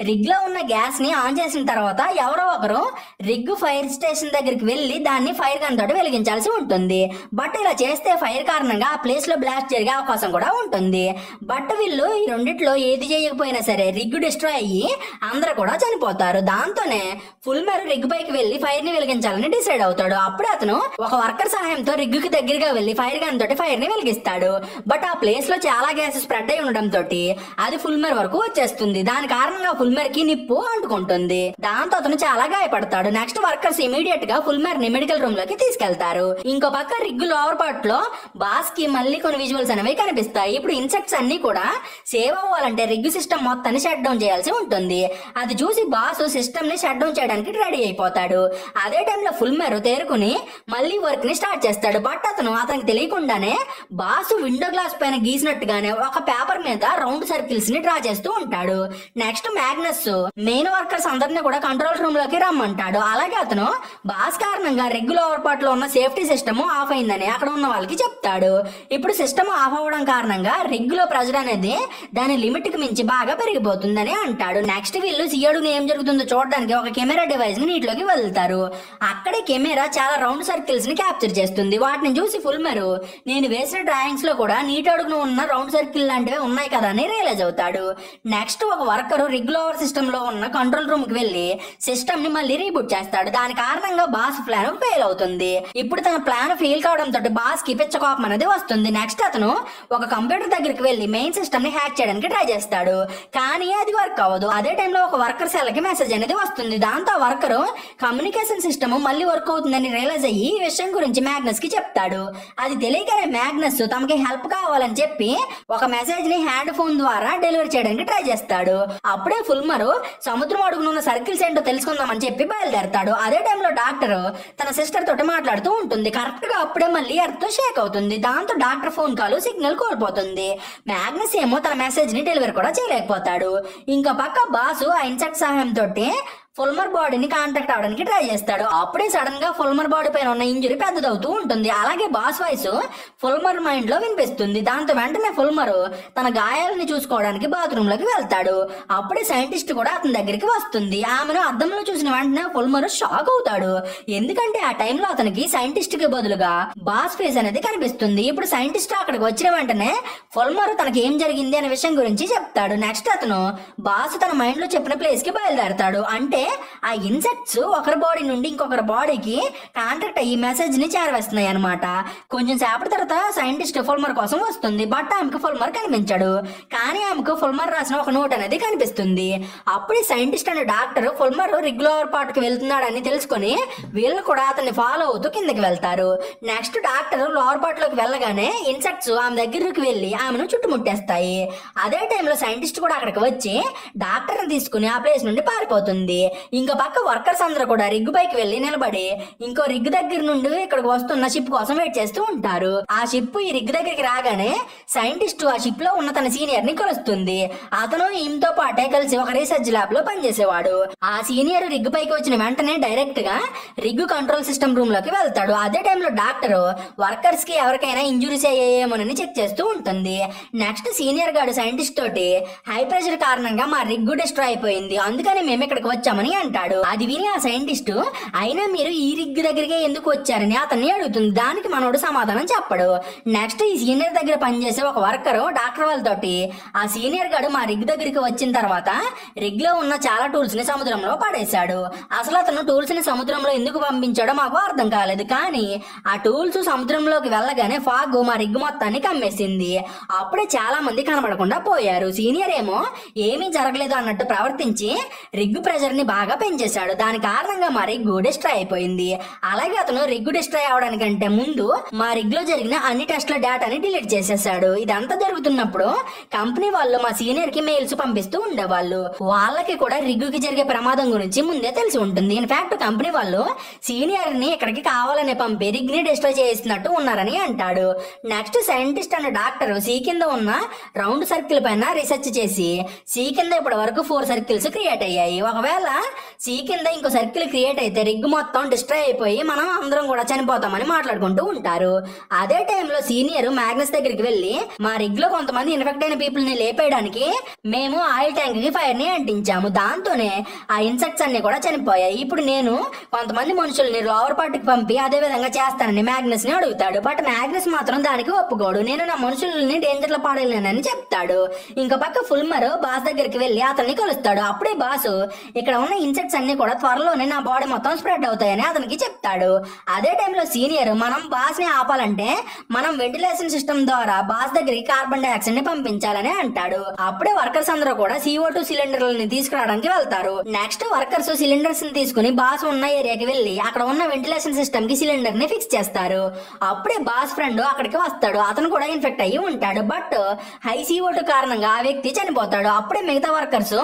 [SPEAKER 1] రిగ్ లో ఉన్న గ్యాస్ ని ఆన్ చేసిన తర్వాత ఎవరో ఒకరు రిగ్ ఫైర్ స్టేషన్ దగ్గరికి వెళ్లి దాన్ని ఫైర్ గన్ తోటి వెలిగించాల్సి ఉంటుంది. బట్ ఇలా చేస్తే ఫైర్ కారణంగా ఆ ప్లేస్ లో బ్లాస్ట్ జరిగే అవకాశం కూడా ఉంటుంది. బట్ వీళ్ళు ఈ రెండిట్లో ఏది చేయకపోయినా సరే రిగ్ డిస్ట్రాయ్ అయ్యి అందరూ కూడా చనిపోతారు. దాంతోనే ఫుల్మర్ రిగ్ పైకి వెళ్లి ఫైర్ ని వెలిగించాలని డిసైడ్ అవుతాడు. అప్పుడే అతను ఒక వర్కర్ సహాయంతో రిగ్ కి దగ్గరగా వెళ్లి ఫైర్ గన్ తోటి ఫైర్ ని వెలిగిస్తాడు. బట్ ఆ ప్లేస్ లో చాలా గ్యాస్ స్ప్రెడ్ అయి ఉండడం తోటి అది ఫుల్మర్ వరకు వచ్చేస్తుంది. దాని కారణంగా ఫుల్మర్ కి నిప్పు అంటుకుంటుంది. దాంతో అతను చాలా గాయపడతాడు. నెక్స్ట్ వర్కర్స్ ఇమీడియట్ గా ఫుల్మర్ ని మెడికల్ రూమ్ లోకి తీసుకెళ్తారు. ఇంకో పక్క రిగ్ లోవర్ పార్ట్ లో బాస్ కి మళ్ళీ కొన్ని విజువల్స్ అనేవి కనిపిస్తాయి. ఇప్పుడు ఇన్సెక్ట్స్ అన్ని కూడా సేవ్ అవ్వాలంటే రిగ్ సిస్టమ్ మొత్తాన్ని షట్ డౌన్ చేయాల్సి ఉంటుంది. అది చూసి బాస్ సిస్టమ్ ని షట్ డౌన్ చేయడానికి రెడీ అయిపోతాడు. అదే టైంలో ఫుల్మర్ తేరుకుని మళ్ళీ వర్క్ ని స్టార్ట్ చేస్తాడు. బట్ అతనికి తెలియకుండానే బాస్ విండో గ్లాస్ పైన గీసినట్టుగానే ఒక పేపర్ మీద రౌండ్ సర్కిల్స్ ని డ్రా చేస్తూ ఉంటాడు. నెక్స్ట్ మ్యాగ్నస్ మెయిన్ వర్కర్స్ అందరినీ కూడా కంట్రోల్ రూమ్ లోకి రమ్మంటాడు. అలాగే అతను బాస్ కారణంగా రిగ్ లోవర్ పార్ట్ లో ఉన్న సేఫ్టీ సిస్టమ్ ఆఫ్ అయిందని అక్కడ ఉన్న వాళ్ళకి చెప్తాడు. ఇప్పుడు సిస్టమ్ ఆఫ్ అవ్వడం కారణంగా రిగ్ లో ప్రెజర్ అనేది దాని లిమిట్ కి మించి బాగా పెరిగిపోతుందని అంటాడు. నెక్స్ట్ వీళ్ళు సియోడుని ఏం జరుగుతుందో చూడడానికి ఒక కెమెరా డివైస్ ని నీటిలోకి వెళ్తారు. అక్కడే కెమెరా చాలా రౌండ్ సర్కిల్స్ ని క్యాప్చర్ చేస్తుంది. వాటిని చూసి ఫుల్మర్ నేను వేసిన డ్రాయింగ్స్ లో కూడా నీటి అడుగున ఉన్న రౌండ్ సర్కిల్ లాంటివి ఉన్నాయి కదా అని రియలైజ్ అవుతాడు. నెక్స్ట్ ఒక వర్కర్ రిగ్ లోవర్ సిస్టమ్ లో ఉన్న కంట్రోల్ రూమ్ కి వెళ్లి సిస్టమ్ ని మళ్ళీ రీబూట్ చేస్తాడు. దాని కారణంగా బాస్ ప్లాన్ ఫెయిల్ అవుతుంది. ఇప్పుడు తన ప్లాన్ ఫెయిల్ కావడంతో బాస్ కి పిచ్చ కోపం అనేది వస్తుంది. నెక్స్ట్ అతను ఒక కంప్యూటర్ దగ్గరికి వెళ్లి మెయిన్ సిస్టమ్ ని హ్యాక్ చేయడానికి ట్రై చేస్తాడు. కానీ అది వర్క్ అవ్వదు. అదే టైంలో ఒక వర్కర్ సెల్ కి మెసేజ్ అనేది వస్తుంది. దాంతో వర్కర్ కమ్యూనికేషన్ సిస్టమ్ మళ్ళీ వర్క్ అవుతుందని రియలైజ్ అయ్యి ఈ విషయం గురించి మ్యాగ్నస్ కి చెప్తాడు. అది తెలియగానే మ్యాగ్నస్ తమకి హెల్ప్ కావాలని చెప్పి ఒక మెసేజ్ ని హ్యాండ్ ఫోన్ ద్వారా డెలివరీ చేయడానికి ట్రై చేస్తాడు. అప్పుడే ఫుల్మర్ సముద్రం అడుగునున్న సర్కిల్స్ ఏంటో తెలుసుకుందామని చెప్పి బయలుదేరతాడు. అదే టైంలో డాక్టర్ తన సిస్టర్ తోటి మాట్లాడుతూ ఉంటుంది. కరెక్ట్ గా అప్పుడే మళ్ళీ ఎర్త్ షేక్ అవుతుంది. దాంతో డాక్టర్ ఫోన్ కాల్ సిగ్నల్ కోల్పోతుంది. మ్యాగ్నస్ ఏమో తన మెసేజ్ ని డెలివరీ కూడా చేయలేకపోతాడు. ఇంకా పక్క బాసు ఆ ఇన్సెక్ట్ సహాయంతో ఫుల్మర్ బాడీని కాంటాక్ట్ అవడానికి ట్రై చేస్తాడు. అప్పుడే సడన్ గా ఫుల్మర్ బాడీ పైన ఉన్న ఇంజురీ పెద్దదవుతూ ఉంటుంది. అలాగే బాస్ వాయిస్ ఫుల్మర్ మైండ్ లో వినిపిస్తుంది. దాంతో వెంటనే ఫుల్మర్ తన గాయాలని చూసుకోవడానికి బాత్రూమ్ లోకి వెళ్తాడు. అప్పుడే సైంటిస్ట్ కూడా అతని దగ్గరికి వస్తుంది. ఆమెను అద్దంలో చూసిన వెంటనే ఫుల్మర్ షాక్ అవుతాడు. ఎందుకంటే ఆ టైంలో అతనికి సైంటిస్ట్ కి బదులుగా బాస్ ఫేస్ అనేది కనిపిస్తుంది. ఇప్పుడు సైంటిస్ట్ అక్కడికి వచ్చిన వెంటనే ఫుల్మర్ తనకి ఏం జరిగింది అనే విషయం గురించి చెప్తాడు. నెక్స్ట్ అతను బాస్ తన మైండ్ లో చెప్పిన ప్లేస్ కి బయలుదేరతాడు. అంటే ఆ ఇన్సెక్ట్స్ ఒకరి బాడీ నుండి ఇంకొకరి బాడీకి కాంటాక్ట్ అయ్యి మెసేజ్ ని చేరవేస్తున్నాయి అనమాట. కొంచెం సేపటి తర్వాత సైంటిస్ట్ ఫుల్మర్ కోసం వస్తుంది. బట్ ఆమెకు ఫుల్మర్ కనిపించాడు. కానీ ఆమెకు ఫుల్మర్ రాసిన ఒక నోట్ అనేది కనిపిస్తుంది. అప్పుడే సైంటిస్ట్ అనే డాక్టర్ ఫుల్మర్ రిగ్ లోవర్ పార్ట్ కి వెళ్తున్నాడని తెలుసుకుని వీళ్ళు కూడా అతన్ని ఫాలో అవుతూ కిందకి వెళ్తారు. నెక్స్ట్ డాక్టర్ లోవర్ పార్ట్ లోకి వెళ్ళగానే ఇన్సెక్ట్స్ ఆమె దగ్గరికి వెళ్లి ఆమెను చుట్టుముట్టేస్తాయి. అదే టైంలో సైంటిస్ట్ కూడా అక్కడికి వచ్చి డాక్టర్ ని తీసుకుని ఆ ప్లేస్ నుండి పారిపోతుంది. ఇంకా పక్క వర్కర్స్ అందరూ కూడా రిగ్ పైకి వెళ్లి నిలబడి ఇంకో రిగ్ దగ్గర నుండి ఇక్కడికి వస్తున్న షిప్ కోసం వెయిట్ చేస్తూ ఉంటారు. ఆ షిప్ ఈ రిగ్ దగ్గరికి రాగానే సైంటిస్ట్ ఆ షిప్ లో ఉన్న తన సీనియర్ ని కలుస్తుంది. అతను ఈమెతో పాటే కలిసి ఒక రీసెర్చ్ ల్యాబ్ లో పనిచేసేవాడు. ఆ సీనియర్ రిగ్ పైకి వచ్చిన వెంటనే డైరెక్ట్ గా రిగ్ కంట్రోల్ సిస్టమ్ రూమ్ లోకి వెళ్తాడు. అదే టైంలో డాక్టర్ వర్కర్స్ కి ఎవరికైనా ఇంజురీస్ అయ్యేమోనని చెక్ చేస్తూ ఉంటుంది. నెక్స్ట్ సీనియర్ గాడు సైంటిస్ట్ తోటి హై ప్రెషర్ కారణంగా మా రిగ్ డిస్ట్రాయ్ అయిపోయింది, అందుకని మేము ఇక్కడికి వచ్చామని అంటాడు. అది విని ఆ సైంటిస్ట్ అయినా మీరు ఈ రిగ్ దగ్గరికి ఎందుకు వచ్చారని అతన్ని అడుగుతుంది. దానికి మనోడు సమాధానం చెప్పడు. నెక్స్ట్ ఈ సీనియర్ దగ్గర పనిచేసే ఒక వర్కర్ డాక్టర్ వాళ్ళతోటి ఆ సీనియర్ గాడు మా రిగ్ దగ్గరికి వచ్చిన తర్వాత రిగ్ లో ఉన్న చాలా టూల్స్ ని సముద్రంలో పడేశాడు. అసలు అతను టూల్స్ ని సముద్రంలో ఎందుకు పంపించాడో మాకు అర్థం కాలేదు. కానీ ఆ టూల్స్ సముద్రంలోకి వెళ్ళగానే ఫాగ్ మా రిగ్ మొత్తాన్ని కమ్మేసింది. అప్పుడే చాలా మంది కనబడకుండా పోయారు. సీనియర్ ఏమో ఏమీ జరగలేదు అన్నట్టు ప్రవర్తించి రిగ్ ప్రెషర్ ని బాగా పెంచేశాడు. దాని కారణంగా మా రిగ్ డిస్ట్రాయ్ అయిపోయింది. అలాగే అతను రిగ్ డిస్ట్రాయ్ అవడానికంటే ముందు మా రిగ్ లో జరిగిన అన్ని టెస్ట్ల డేటాని డిలీట్ చేసేసాడు. ఇదంతా జరుగుతున్నప్పుడు కంపెనీ వాళ్ళు మా సీనియర్ కి మెయిల్స్ పంపిస్తూ ఉండేవాళ్ళు. వాళ్ళకి కూడా రిగ్గుకి జరిగే ప్రమాదం గురించి ముందే తెలిసి ఉంటుంది. ఇన్ఫాక్ట్ కంపెనీ వాళ్ళు సీనియర్ ని ఇక్కడికి కావాలనే పంపి రిగ్ ని డిస్ట్రాయ్ చేస్తున్నట్టు ఉన్నారని అంటాడు. Next scientist and doctor C కింద ఉన్న రౌండ్ సర్కిల్ పైన రీసెర్చ్ చేసి సి కింద ఇప్పటి వరకు 4 సర్కిల్స్ క్రియేట్ అయ్యాయి. ఒకవేళ సి కింద ఇంకో సర్కిల్ క్రియేట్ అయితే రిగ్ మొత్తం డిస్ట్రాయ్ అయిపోయి మనం అందరం కూడా చనిపోతామని మాట్లాడుకుంటూ ఉంటారు. అదే టైంలో సీనియర్ మ్యాగ్నస్ దగ్గరికి వెళ్లి మా రిగ్ లో కొంతమంది ఇన్ఫెక్ట్ అయిన పీపుల్ ని లేపేయడానికి మేము ఆయిల్ ట్యాంక్ కి ఫైర్ ని అంటించాము. దాంతోనే ఆ ఇన్సెక్ట్స్ అన్ని కూడా చనిపోయాయి. ఇప్పుడు నేను కొంతమంది మనుషుల్ని లోవర్ పార్ట్ కి పంపి అదే విధంగా చేస్తానని మ్యాగ్నస్ ని అడుగుతాడు. బట్ మ్యాగ్నస్ మాత్రం దానికి ఒప్పుకోడు. నేను నా మనుషుల్ని డేంజర్ లో పాడలేనని చెప్తాడు. ఇంకో పక్క ఫుల్మర్ బాస్ దగ్గరికి వెళ్లి అతన్ని కలుస్తాడు. అప్పుడే బాసు ఇక్కడ ఉన్న ఇన్సెక్ట్స్ అన్ని కూడా త్వరలోనే నా బాడీ మొత్తం స్ప్రెడ్ అవుతాయని అతనికి చెప్తాడు. అదే టైంలో సీనియర్ మనం బాస్ ని ఆపాలంటే మనం వెంటిలేషన్ సిస్టమ్ ద్వారా బాస్ దగ్గరికి కార్బన్ డైఆక్సైడ్ ని పంపించాలని అంటాడు. అప్పుడే వర్కర్స్ అందరూ కూడా CO2 సిలిండర్లని తీసుకురావడానికి వెళ్తారు. నెక్స్ట్ వర్కర్స్ సిలిండర్స్ ని తీసుకుని బాస్ ఉన్న ఏరియాకి వెళ్లి అక్కడ ఉన్న వెంటిలేషన్ సిస్టమ్ కి సిలిండర్ ని ఫిక్స్ చేస్తారు. అప్పుడే బాస్ ఫ్రెండ్ అక్కడికి వస్తాడు. అతను కూడా ఇన్ఫెక్ట్ అయ్యి ఉంటాడు. బట్ హై CO2 కారణంగా ఆ వ్యక్తి చనిపోతాడు. అప్పుడే మిగతా వర్కర్స్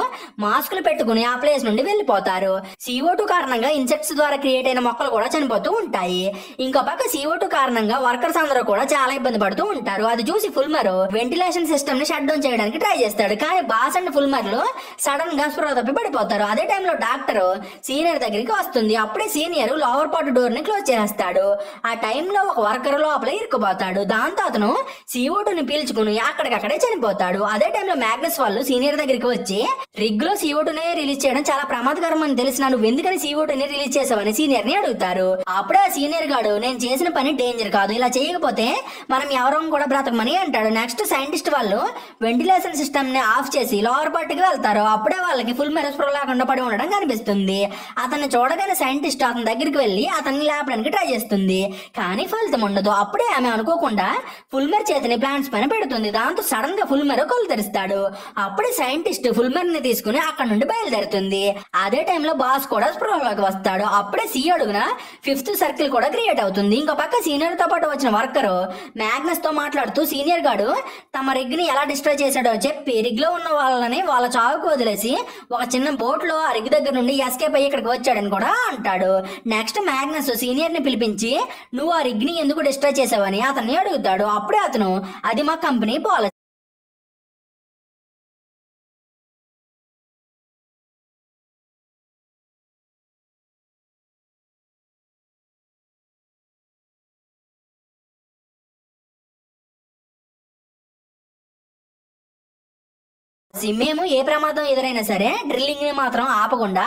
[SPEAKER 1] మాస్కులు పెట్టుకుని ఆ ప్లేస్ నుండి వెళ్లిపోతారు. CO2 కారణంగా ఇన్సెక్ట్స్ ద్వారా క్రియేట్ అయిన మొక్కలు కూడా చనిపోతూ ఉంటాయి. ఇంకో పక్క CO2 కారణంగా వర్కర్స్ అందరూ కూడా చాలా ఇబ్బంది పడుతూ ఉంటారు. అది చూసి ఫుల్మర్ వెంటిలేషన్ సిస్టమ్ ని షట్ డౌన్ చేయడానికి ట్రై చేస్తాడు. కానీ బాస్ అండ్ ఫుల్మర్లు సడన్ గా స్పృహ తప్పి పడిపోతారు. అదే టైంలో డాక్టర్ సీనియర్ దగ్గరికి వస్తుంది. అప్పుడే సీనియర్ లోవర్ పార్ట్ డోర్ ని క్లోజ్ చేస్తాడు. ఆ టైంలో ఒక వర్కర్ లోపల ఇరుక్కుపోతాడు. దాంతో అతను CO2 ని పీల్చుకుని అక్కడికక్కడే చనిపోతాడు. అదే టైంలో మ్యాగ్నస్ వాళ్ళు సీనియర్ దగ్గరికి వచ్చి రిగ్ లో CO2 ని రిలీజ్ చేయడం చాలా ప్రమాదకరం అని తెలిసిన నువ్వు ఎందుకని CO2 ని రిలీజ్ చేసావని సీనియర్ ని అడుగుతారు. అప్పుడే ఆ సీనియర్ గాడు నేను చేసిన పని డేంజర్ కాదు, ఇలా చేయకపోతే మనం ఎవరం కూడా బ్రతకమని అంటాడు. నెక్స్ట్ సైంటిస్ట్ వాళ్ళు వెంటిలేషన్ సిస్టమ్ ని ఆఫ్ చేసి లోవర్ పార్ట్ కి వెళ్తారు. అప్పుడే వాళ్ళకి ఫుల్ మెరస్ప్రో లేకుండా పడి ఉండడం కనిపిస్తుంది. అతన్ని చూడగానే సైంటిస్ట్ అతని దగ్గరికి వెళ్లి అతన్ని లేపడానికి ట్రై చేస్తుంది. కానీ ఫలితం ఉండదు. అప్పుడే ఆమె అనుకోకుండా ఫుల్మర్ చేతిని ప్లాంట్స్ పైన పెడుతుంది. దాంతో సడన్ గా ఫుల్మర్ కళ్ళు తెరుస్తాడు. అప్పుడే సైంటిస్ట్ ఫుల్మర్ ని తీసుకుని అక్కడ నుండి బయలుదేరుతుంది. అదే టైంలో బాస్ కూడా స్ప్రోలోకి వస్తాడు. అప్పుడే సి అడుగున 5th సర్కిల్ కూడా క్రియేట్ అవుతుంది. ఇంకో పక్క సీనియర్ తో పాటు వచ్చిన వర్కర్ మ్యాగ్నస్ తో మాట్లాడుతూ సీనియర్ గాడు తమ రిగ్ ని ఎలా డిస్ట్రాయ్ చేశాడో చెప్పి రిగ్ లో ఉన్న వాళ్ళని వాళ్ళ చావుకు వదిలేసి ఒక చిన్న బోట్ లో ఆ రిగ్ దగ్గర నుండి ఎస్కేప్ అయ్యి ఇక్కడికి వచ్చాడని కూడా అంటాడు. నెక్స్ట్ మ్యాగ్నస్ సీనియర్ ని పిలిపించి నువ్వు ఆ రిగ్ ని ఎందుకు డిస్ట్రాయ్ చేసావని అతన్ని అడుగుతాడు. అప్పుడే అతను అది మా కంపెనీ పాలసీ. మేము ఏ ప్రమాదం ఎదురైనా సరే డ్రిల్లింగ్ ని మాత్రం ఆపకుండా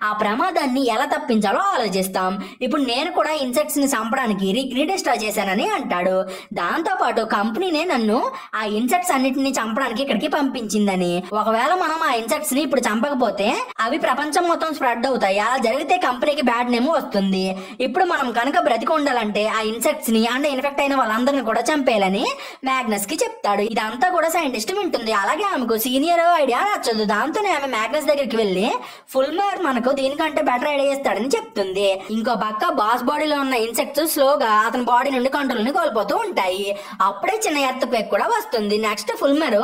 [SPEAKER 1] ఆ ప్రమాదాన్ని ఎలా తప్పించాలో ఆలోచిస్తాం. ఇప్పుడు నేను కూడా ఇన్సెక్ట్స్ ని చంపడానికి రిగ్ ని డిస్ట్రాయ్ చేశానని అంటాడు. దాంతో పాటు కంపెనీనే నన్ను ఆ ఇన్సెక్ట్స్ అన్నిటిని చంపడానికి ఇక్కడికి పంపించిందని, ఒకవేళ మనం ఆ ఇన్సెక్ట్స్ ని ఇప్పుడు చంపకపోతే అవి ప్రపంచం మొత్తం స్ప్రెడ్ అవుతాయి. అలా జరిగితే కంపెనీకి బ్యాడ్ నేమ్ వస్తుంది. ఇప్పుడు మనం కనుక బ్రతికి ఉండాలంటే ఆ ఇన్సెక్ట్స్ ని అంటే ఇన్ఫెక్ట్ అయిన వాళ్ళందరినీ కూడా చంపేయాలని మ్యాగ్నస్ కి చెప్తాడు. ఇదంతా కూడా సైంటిస్ట్ వింటుంది. అలాగే ఆమెకు సీనియర్ ఐడియా నచ్చదు. దాంతోనే ఆమె మ్యాగ్నస్ దగ్గరికి వెళ్లి ఫుల్మర్ మనకు దీనికంటే బెటర్ ఐడియా ఇస్తాడని చెప్తుంది. ఇంకో పక్క బాస్ బాడీలో ఉన్న ఇన్సెక్ట్స్ స్లోగా అతని బాడీ నుండి కంట్రోల్ ని కోల్పోతూ ఉంటాయి. అప్పుడే చిన్న ఎర్త్ క్వేక్ కూడా వస్తుంది. నెక్స్ట్ ఫుల్మర్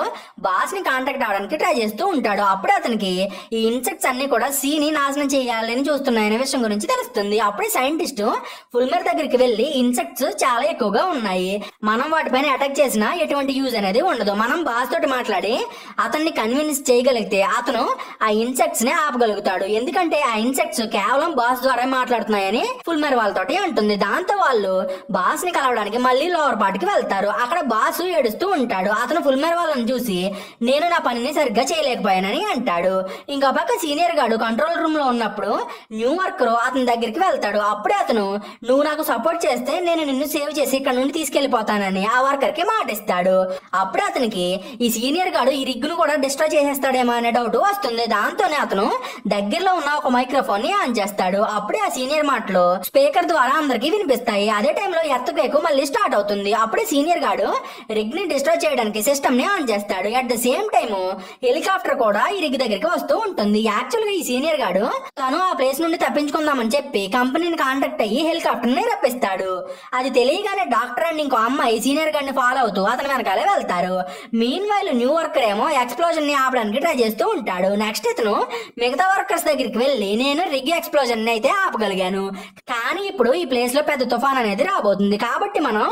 [SPEAKER 1] బాస్ ని కాంటాక్ట్ అవడానికి ట్రై చేస్తూ ఉంటాడు. అప్పుడే అతనికి ఈ ఇన్సెక్ట్స్ అన్ని కూడా సీ ని నాశనం చేయాలని చూస్తున్నాయనే విషయం గురించి తెలుస్తుంది. అప్పుడే సైంటిస్ట్ ఫుల్మర్ దగ్గరికి వెళ్లి ఇన్సెక్ట్స్ చాలా ఎక్కువగా ఉన్నాయి, మనం వాటిపైన అటాక్ చేసినా ఎటువంటి యూజ్ అనేది ఉండదు, మనం బాస్ తోటి మాట్లాడి అతన్ని కన్విన్స్ చేయగలిగితే అతను ఆ ఇన్సెక్ట్స్ ని ఆపగలుగుతాడు. ఎందుకంటే ఆ ఇన్సెక్ట్స్ కేవలం బాస్ ద్వారా మాట్లాడుతున్నాయని ఫుల్మర్ వాళ్ళతోటి అంటుంది. దాంతో వాళ్ళు బాస్ ని కలవడానికి మళ్ళీ లోవర్ పార్ట్ కి వెళ్తారు. అక్కడ బాస్ ఏడుస్తూ ఉంటాడు. అతను ఫుల్మర్ వాళ్ళని చూసి నేను నా పనిని సరిగ్గా చేయలేకపోయానని అంటాడు. ఇంకో పక్క సీనియర్ గాడు కంట్రోల్ రూమ్ లో ఉన్నప్పుడు న్యూ వర్కర్ అతని దగ్గరికి వెళ్తాడు. అప్పుడే అతను నువ్వు నాకు సపోర్ట్ చేస్తే నేను నిన్ను సేవ్ చేసి ఇక్కడ నుండి తీసుకెళ్లిపోతానని ఆ వర్కర్ కి మాటిస్తాడు. అప్పుడే అతనికి ఈ సీనియర్ గాడు ఈ రిగ్ ను కూడా డిస్ట్రాయ్ చేసేస్తాడేమో అనే డౌట్ వస్తుంది. దాంతోనే అతను దగ్గరలో ఉన్న ఒక మైక్రోఫోన్ ని ఆన్ చేస్తాడు. అప్పుడే ఆ సీనియర్ మాటలు స్పీకర్ ద్వారా అందరికి వినిపిస్తాయి. అదే టైంలో ఎర్త్ క్వేక్ మళ్ళీ స్టార్ట్ అవుతుంది. అప్పుడే సీనియర్ గాడు రిగ్ ని డిస్ట్రాయ్ చేయడానికి సిస్టమ్ ని ఆన్ చేస్తాడు. At the same time helicopter కూడా ఈ రిగ్ దగ్గరికి వస్తూ ఉంటుంది. యాక్చువల్ గా ఈ సీనియర్ గాడు తను ఆ ప్లేస్ నుండి తప్పించుకుందామని చెప్పి కంపెనీని కాంటాక్ట్ అయ్యి హెలికాప్టర్ ని రప్పిస్తాడు. అది తెలియగానే డాక్టర్ అండ్ ఇంకో అమ్మాయి సీనియర్ గాడిని ఫాలో అవుతూ అతని వెనకాలే వెళ్తారు. మీన్ వైల్ న్యూ వర్కర్ ఏమో ఎక్స్ప్లోజన్ ని ఆపడానికి ట్రై చేస్తూ ఉంటాడు. నెక్స్ట్ ఇతను మిగతా వర్కర్స్ దగ్గరికి వెళ్ళి నేను రిగ్ ఎక్స్ప్లోజన్ ని అయితే ఆపగలిగాను, కానీ ఇప్పుడు ఈ ప్లేస్ లో పెద్ద తుఫాన్ అనేది రాబోతుంది, కాబట్టి మనం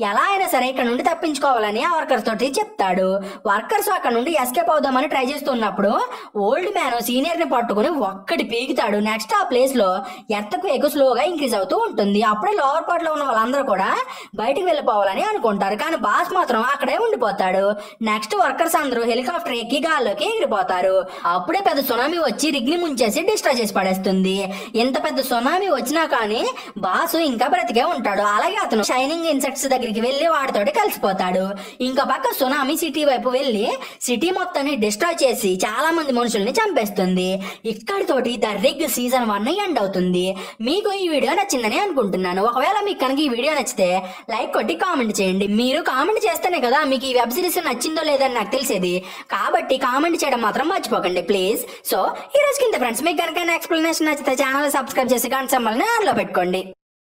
[SPEAKER 1] ఎలా అయినా సరే ఇక్కడ నుండి తప్పించుకోవాలని ఆ వర్కర్స్ తోటి చెప్తాడు. వర్కర్స్ అక్కడ నుండి ఎస్కేప్ అవుదామని ట్రై చేస్తున్నప్పుడు ఓల్డ్ మ్యాన్ సీనియర్ ని పట్టుకుని ఒక్కటి పీకుతాడు. నెక్స్ట్ ఆ ప్లేస్ లో ఎర్త్ క్వేక్ స్లోగా ఇంక్రీజ్ అవుతూ ఉంటుంది. అప్పుడే లోవర్ పార్ట్ లో ఉన్న వాళ్ళందరూ కూడా బయటికి వెళ్ళిపోవాలని అనుకుంటారు, కానీ బాస్ మాత్రం అక్కడే ఉండిపోతాడు. నెక్స్ట్ వర్కర్స్ అందరూ హెలికాప్టర్ ఎక్కి గాల్లోకి ఎగిరిపోతారు. అప్పుడే పెద్ద సునామీ వచ్చి రిగ్ ని ముంచేసి డిస్ట్రాయ్ చేసి పడేస్తుంది. ఇంత పెద్ద సునామీ వచ్చినా కానీ బాస్ ఇంకా బ్రతికే ఉంటాడు. అలాగే అతను షైనింగ్ ఇన్సెక్ట్స్ దగ్గరికి వెళ్లి వాటితోటి కలిసిపోతాడు. ఇంకా పక్క సునామీ సిటీ వైపు వెళ్లి సిటీ మొత్తాన్ని డిస్ట్రాయ్ చేసి చాలా మంది మనుషుల్ని చంపేస్తుంది. ఇక్కడితోటి ద రిగ్ సీజన్ 1 ఎండ్ అవుతుంది. మీకు ఈ వీడియో నచ్చిందని అనుకుంటున్నాను. ఒకవేళ మీకు కనుక ఈ వీడియో నచ్చితే లైక్ కొట్టి కామెంట్ చేయండి. మీరు కామెంట్ చేస్తేనే కదా మీకు ఈ వెబ్ సిరీస్ నచ్చిందో లేదని నాకు తెలిసేది, కాబట్టి కామెంట్ చేయడం మాత్రం మర్చిపోకండి ప్లీజ్. సో ఈ రోజు కింద ఫ్రెండ్స్, మీకు కనుక ఎక్స్ప్లెనేషన్ నచ్చితే ఛానల్ సబ్స్క్రైబ్ చేసి గంట సింబల్ని ఆన్లో పెట్టుకోండి.